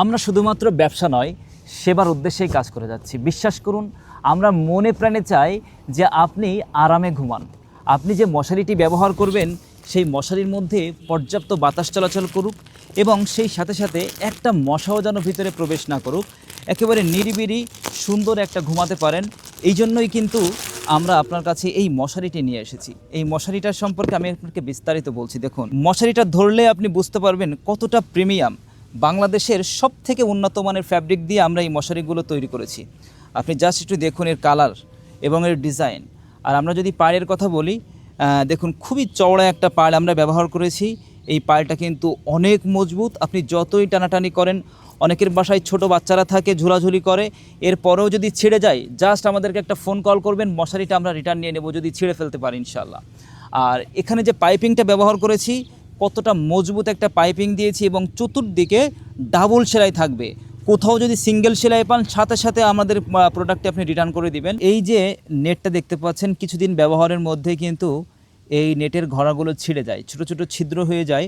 আমরা শুধুমাত্র ব্যবসা নয়, সেবার উদ্দেশ্যেই কাজ করে যাচ্ছি। বিশ্বাস করুন, আমরা মনে প্রাণে চাই যে আপনি আরামে ঘুমান। আপনি যে মশারিটি ব্যবহার করবেন, সেই মশারির মধ্যে পর্যাপ্ত বাতাস চলাচল করুক এবং সেই সাথে সাথে একটা মশাও যেন ভিতরে প্রবেশ না করুক, একেবারে নিরিবিলি সুন্দর একটা ঘুমাতে পারেন। এই জন্যই কিন্তু আমরা আপনার কাছে এই মশারিটি নিয়ে এসেছি। এই মশারিটার সম্পর্কে আমি আপনাকে বিস্তারিত বলছি। দেখুন, মশারিটা ধরলে আপনি বুঝতে পারবেন কতটা প্রিমিয়াম। বাংলাদেশের সবথেকে উন্নত মানের ফ্যাব্রিক দিয়ে আমরা এই মশারিগুলো তৈরি করেছি। আপনি জাস্ট একটু দেখুন এর কালার এবং এর ডিজাইন। আর আমরা যদি পায়ের কথা বলি, দেখুন খুবই চওড়া একটা পাল আমরা ব্যবহার করেছি। এই পালটা কিন্তু অনেক মজবুত। আপনি যতই টানাটানি করেন, অনেকের বাসায় ছোট বাচ্চারা থাকে, ঝুলাঝুলি করে, এরপরেও যদি ছিঁড়ে যায়, জাস্ট আমাদেরকে একটা ফোন কল করবেন, মশারিটা আমরা রিটার্ন নিয়ে নেব যদি ছিঁড়ে ফেলতে পারি ইনশাল্লাহ। আর এখানে যে পাইপিংটা ব্যবহার করেছি, কতটা মজবুত একটা পাইপিং দিয়েছি এবং চতুর্দিকে ডাবল সেলাই থাকবে। কোথাও যদি সিঙ্গেল সেলাই পান, সাথে সাথে আমাদের প্রোডাক্টে আপনি রিটার্ন করে দিবেন। এই যে নেটটা দেখতে পাচ্ছেন, কিছুদিন ব্যবহারের মধ্যে কিন্তু এই নেটের ঘরাগুলো ছিঁড়ে যায়, ছোট ছোট ছিদ্র হয়ে যায়।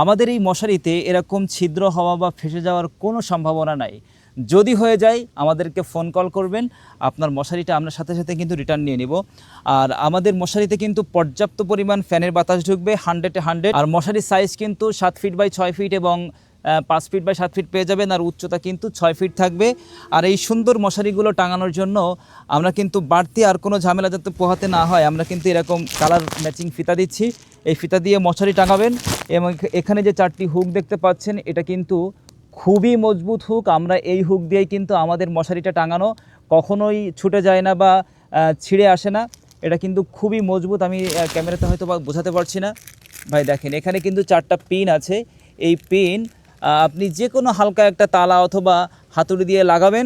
আমাদের এই মশারিতে এরকম ছিদ্র হওয়া বা ফেঁসে যাওয়ার কোনো সম্ভাবনা নাই। যদি হয়ে যায় আমাদেরকে ফোন কল করবেন, আপনার মশারিটা আমরা সাথে সাথে কিন্তু রিটার্ন নিয়ে নিব। আর আমাদের মশারিতে কিন্তু পর্যাপ্ত পরিমাণ ফ্যানের বাতাস ঢুকবে 100-এ 100। আর মশারির সাইজ কিন্তু 7 ফিট বাই 6 ফিট এবং 5 ফিট বাই 7 ফিট পেয়ে যাবেন। আর উচ্চতা কিন্তু 6 ফিট থাকবে। আর এই সুন্দর মশারিগুলো টাঙানোর জন্য আমরা কিন্তু বাড়তি আর কোনো ঝামেলা যাতে পোহাতে না হয়, আমরা কিন্তু এরকম কালার ম্যাচিং ফিতা দিচ্ছি। এই ফিতা দিয়ে মশারি টাঙাবেন এবং এখানে যে 4টি হুক দেখতে পাচ্ছেন, এটা কিন্তু খুবই মজবুত হুক। আমরা এই হুক দিয়েই কিন্তু আমাদের মশারিটা টাঙানো, কখনোই ছুটে যায় না বা ছিঁড়ে আসে না। এটা কিন্তু খুবই মজবুত। আমি ক্যামেরাতে হয়তো বা বোঝাতে পারছি না। ভাই দেখেন, এখানে কিন্তু 4টা পিন আছে। এই পিন আপনি যে কোনো হালকা একটা তালা অথবা হাতুড়ি দিয়ে লাগাবেন,